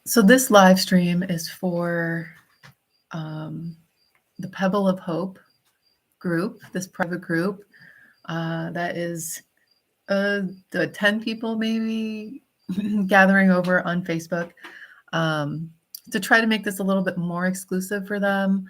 So this live stream is for the Pebble of Hope group, this private group that is 10 people maybe gathering over on Facebook to try to make this a little bit more exclusive for them.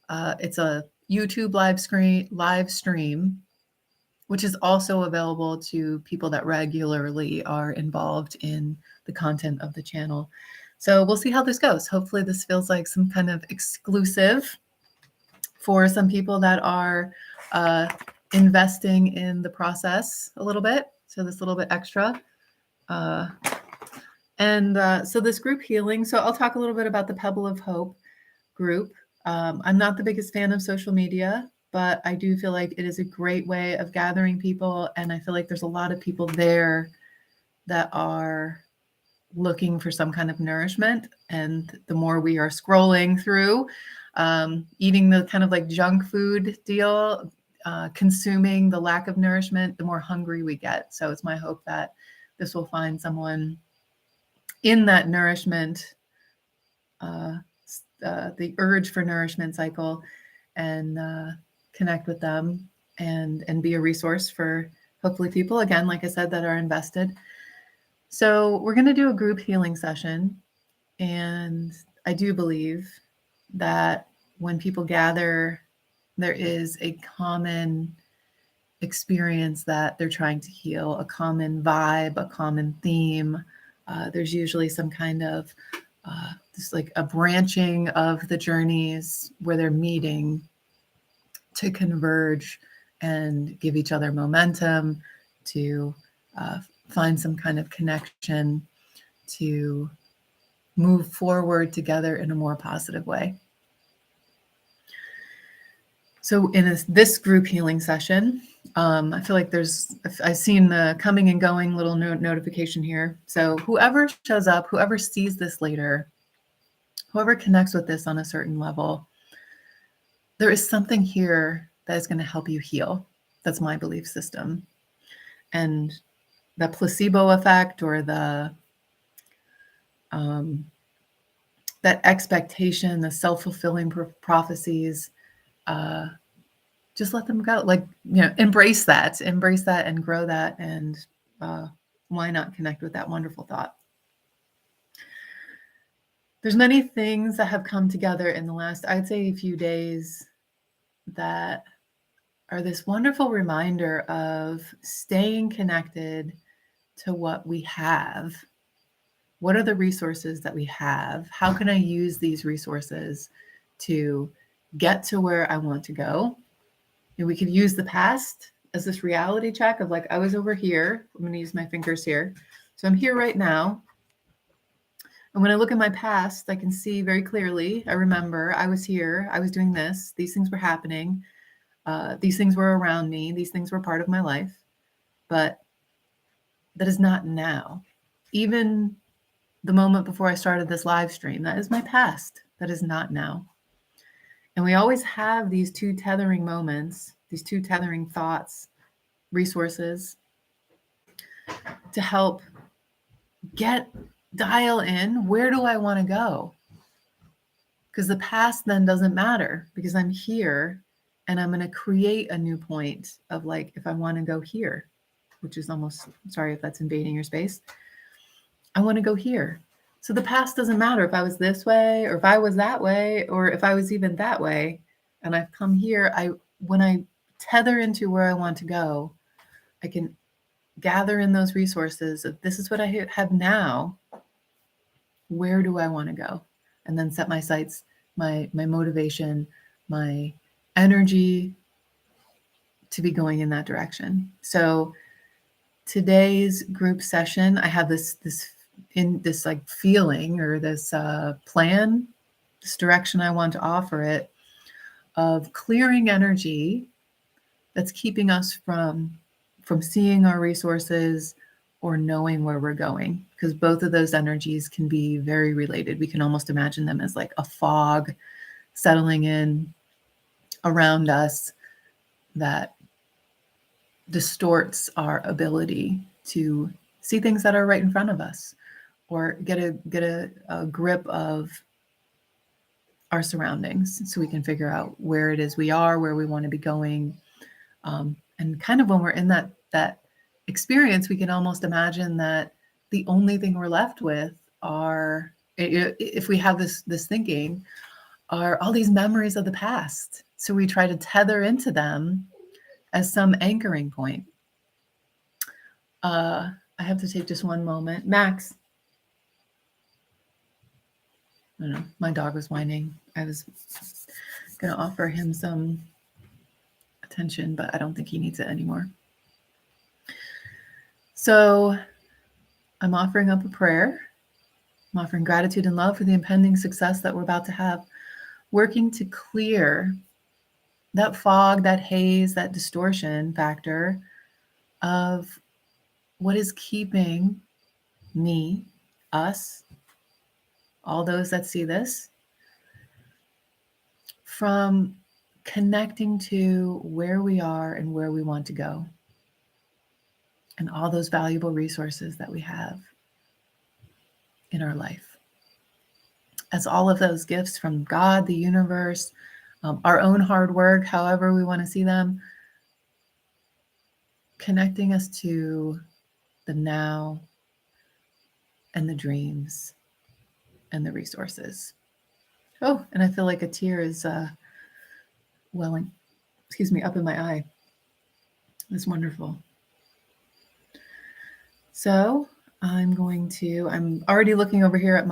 It's a YouTube live stream, which is also available to people that regularly are involved in the content of the channel. So we'll see how this goes. Hopefully this feels like some kind of exclusive for some people that are investing in the process a little bit. So this little bit extra. So this group healing, so I'll talk a little bit about the Pebble of Hope group. I'm not the biggest fan of social media, but I do feel like it is a great way of gathering people. And I feel like there's a lot of people there that are looking for some kind of nourishment. And the more we are scrolling through, eating the kind of like junk food deal, consuming the lack of nourishment, the more hungry we get. So it's my hope that this will find someone in that nourishment, the urge for nourishment cycle, and connect with them and be a resource for hopefully people, again, like I said, that are invested. So we're going to do a group healing session. And I do believe that when people gather, there is a common experience that they're trying to heal, a common vibe, a common theme. There's usually some kind of just like a branching of the journeys where they're meeting to converge and give each other momentum, to find some kind of connection, to move forward together in a more positive way. So in this group healing session, I feel like I've seen the coming and going little notification here. So whoever shows up, whoever sees this later, whoever connects with this on a certain level, there is something here that is going to help you heal. That's my belief system. And the placebo effect, or the that expectation, the self-fulfilling prophecies, just let them go. Like, embrace that and grow that. And why not connect with that wonderful thought? There's many things that have come together in the last, I'd say, a few days that are this wonderful reminder of staying connected to what we have. What are the resources that we have? How can I use these resources to get to where I want to go? And we could use the past as this reality check of like, I was over here. I'm going to use my fingers here. So I'm here right now. And when I look at my past, I can see very clearly. I remember I was here. I was doing this. These things were happening. These things were around me. These things were part of my life. But that is not now. Even the moment before I started this live stream, that is my past. That is not now. And we always have these two tethering moments, these two tethering thoughts, resources to help dial in, where do I want to go? Because the past then doesn't matter, because I'm here and I'm going to create a new point of like, if I want to go here, which is almost, sorry if that's invading your space. I want to go here. So the past doesn't matter if I was this way, or if I was that way, or if I was even that way. And I've come here, when I tether into where I want to go, I can gather in those resources of this is what I have now. Where do I want to go? And then set my sights, my motivation, my energy to be going in that direction. So today's group session, I have this like feeling, or this plan, this direction I want to offer it, of clearing energy that's keeping us from seeing our resources or knowing where we're going, because both of those energies can be very related. We can almost imagine them as like a fog settling in around us that distorts our ability to see things that are right in front of us, or get a grip of our surroundings so we can figure out where it is we are, where we want to be going. And kind of when we're in that experience, we can almost imagine that the only thing we're left with are, if we have this thinking, are all these memories of the past. So we try to tether into them as some anchoring point. I have to take just one moment. Max. I don't know. My dog was whining. I was going to offer him some attention, but I don't think he needs it anymore. So I'm offering up a prayer. I'm offering gratitude and love for the impending success that we're about to have, working to clear that fog, that haze, that distortion factor of what is keeping me, us, all those that see this, from connecting to where we are and where we want to go, and all those valuable resources that we have in our life. As all of those gifts from God, the universe, our own hard work, however we want to see them, connecting us to the now and the dreams and the resources. Oh, and I feel like a tear is welling, up in my eye. It's wonderful. So I'm already looking over here at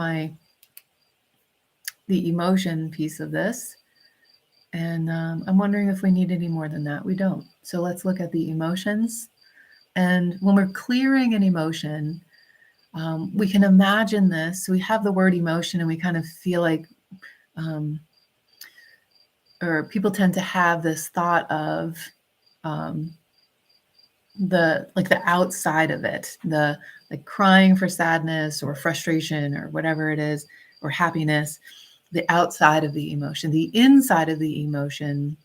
the emotion piece of this. And I'm wondering if we need any more than that. We don't. So let's look at the emotions. And when we're clearing an emotion, we can imagine this. So we have the word emotion and we kind of feel like, or people tend to have this thought of the outside of it, the like crying for sadness or frustration or whatever it is, or happiness, the outside of the emotion. The inside of the emotion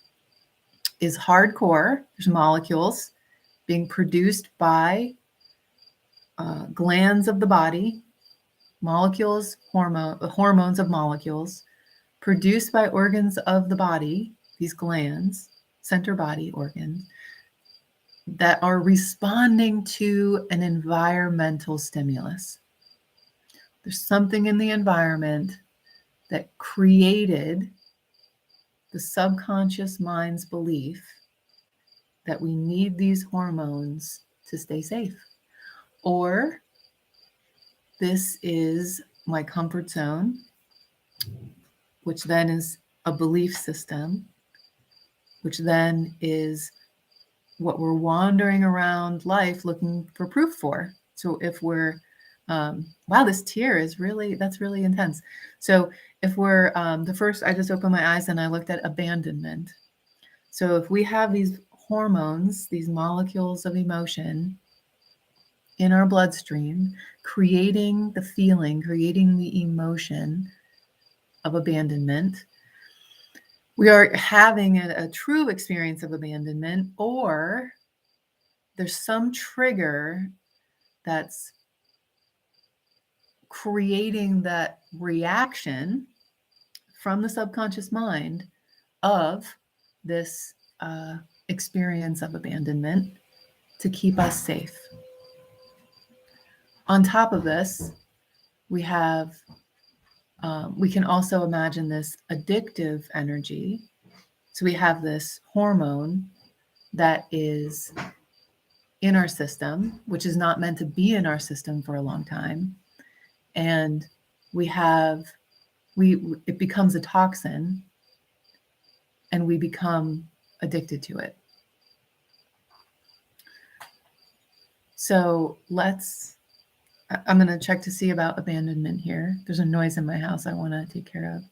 is hardcore. There's molecules being produced by glands of the body, molecules, hormones of molecules produced by organs of the body, these glands, center body organs, that are responding to an environmental stimulus. There's something in the environment that created the subconscious mind's belief that we need these hormones to stay safe. Or this is my comfort zone, which then is a belief system, which then is what we're wandering around life looking for proof for. So if we're, wow, this tear is that's really intense. So if we're, I just opened my eyes and I looked at abandonment. So if we have these hormones, these molecules of emotion in our bloodstream, creating the feeling, creating the emotion of abandonment, we are having a true experience of abandonment, or there's some trigger that's creating that reaction from the subconscious mind of this experience of abandonment to keep us safe. On top of this, we have, we can also imagine this addictive energy. So we have this hormone that is in our system, which is not meant to be in our system for a long time. And it becomes a toxin and we become addicted to it. So I'm going to check to see about abandonment here. There's a noise in my house I want to take care of.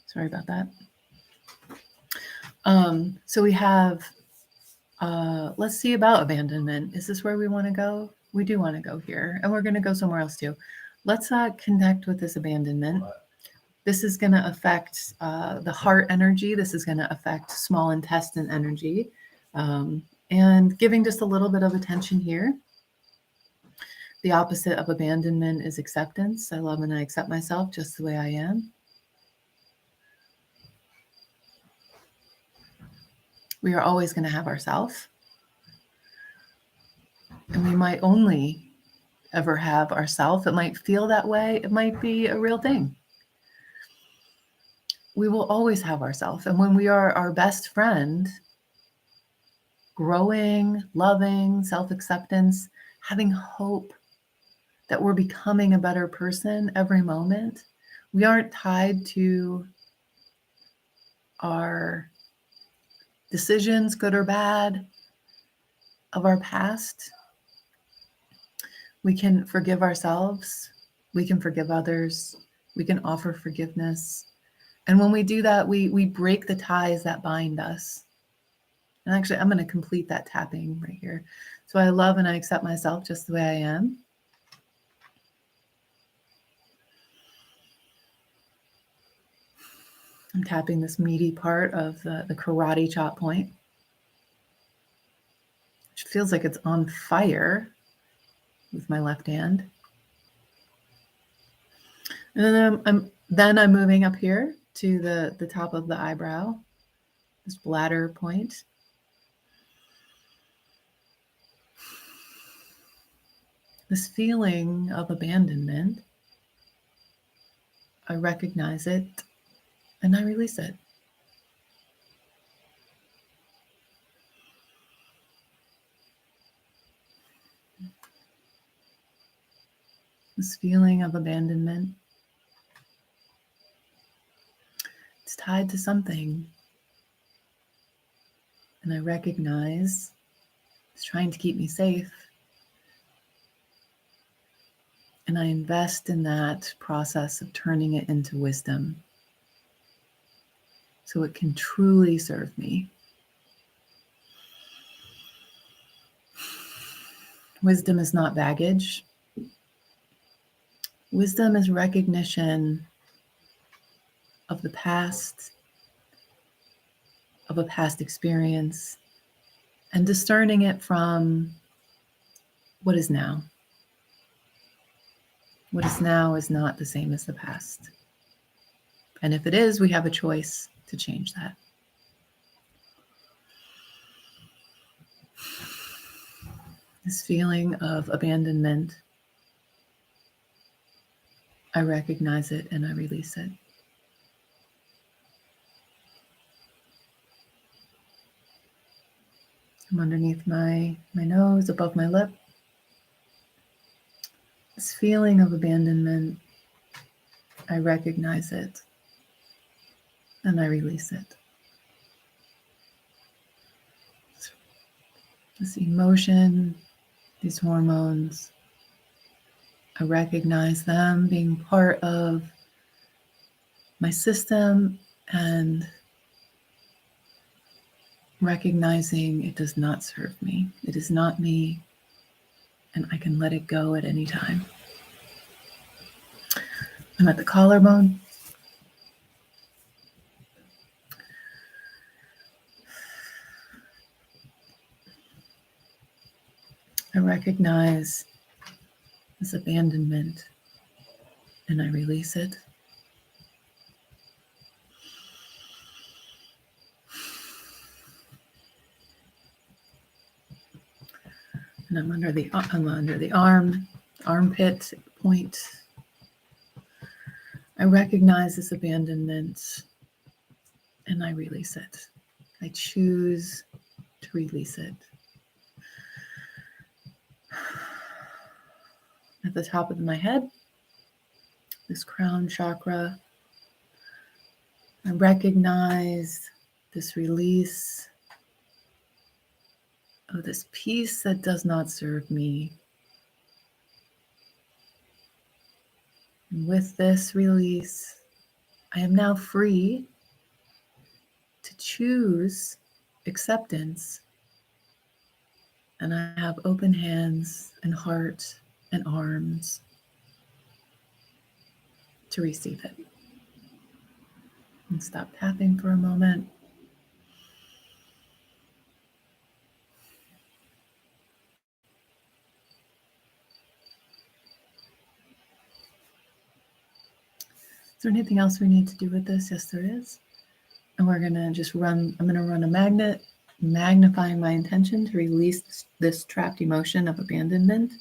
Sorry about that. So we have, let's see about abandonment. Is this where we want to go? We do want to go here, and we're going to go somewhere else too. Let's connect with this abandonment. This is going to affect the heart energy. This is going to affect small intestine energy. And giving just a little bit of attention here. The opposite of abandonment is acceptance. I love and I accept myself just the way I am. We are always going to have ourself. And we might only ever have ourself. It might feel that way. It might be a real thing. We will always have ourself. And when we are our best friend, growing, loving, self-acceptance, having hope that we're becoming a better person every moment, we aren't tied to our decisions, good or bad, of our past. We can forgive ourselves. We can forgive others. We can offer forgiveness. And when we do that, we break the ties that bind us. And actually, I'm going to complete that tapping right here. So I love and I accept myself just the way I am. I'm tapping this meaty part of the karate chop point, which feels like it's on fire with my left hand. And then I'm moving up here to the top of the eyebrow, this bladder point. This feeling of abandonment, I recognize it and I release it. This feeling of abandonment, it's tied to something. And I recognize it's trying to keep me safe. And I invest in that process of turning it into wisdom so it can truly serve me. Wisdom is not baggage. Wisdom is recognition of the past, of a past experience, and discerning it from what is now. What is now is not the same as the past. And if it is, we have a choice to change that. This feeling of abandonment, I recognize it and I release it. I'm underneath my nose, above my lip. This feeling of abandonment, I recognize it and I release it. This emotion, these hormones, I recognize them being part of my system and recognizing it does not serve me. It is not me, and I can let it go at any time. I'm at the collarbone. I recognize this abandonment and I release it. And I'm under the armpit point. I recognize this abandonment and I release it. I choose to release it. At the top of my head, this crown chakra, I recognize this release of this piece that does not serve me. And with this release, I am now free to choose acceptance. And I have open hands and heart and arms to receive it. And stop tapping for a moment. Is there anything else we need to do with this? Yes, there is. And we're going to just run, I'm going to run a magnet, magnifying my intention to release this trapped emotion of abandonment.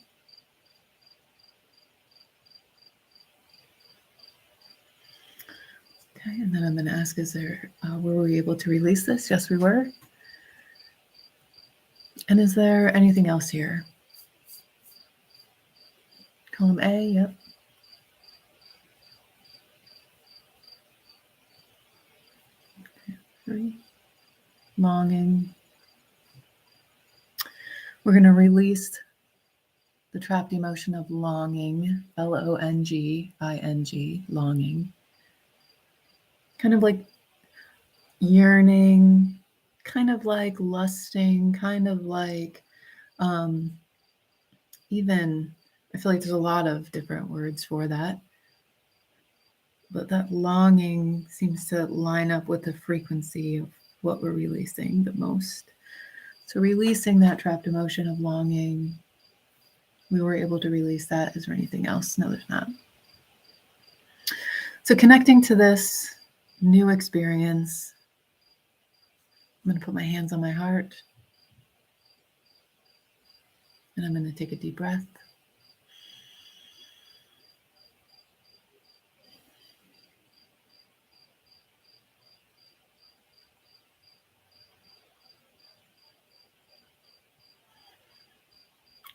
Okay, and then I'm going to ask, were we able to release this? Yes, we were. And is there anything else here? Column A, yep. Okay, 3. Longing. We're going to release the trapped emotion of longing, Longing, longing. Kind of like yearning, kind of like lusting, kind of like even, I feel like there's a lot of different words for that. But that longing seems to line up with the frequency of what we're releasing the most. So releasing that trapped emotion of longing, we were able to release that. Is there anything else? No, there's not. So connecting to this new experience, I'm going to put my hands on my heart. And I'm going to take a deep breath.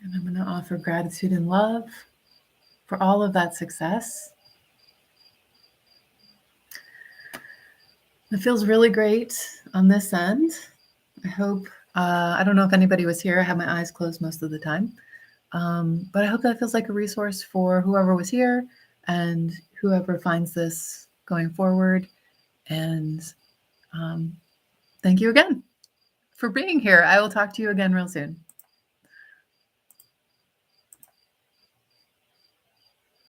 And I'm going to offer gratitude and love for all of that success. It feels really great on this end. I hope, I don't know if anybody was here. I have my eyes closed most of the time. But I hope that feels like a resource for whoever was here and whoever finds this going forward. And thank you again for being here. I will talk to you again real soon.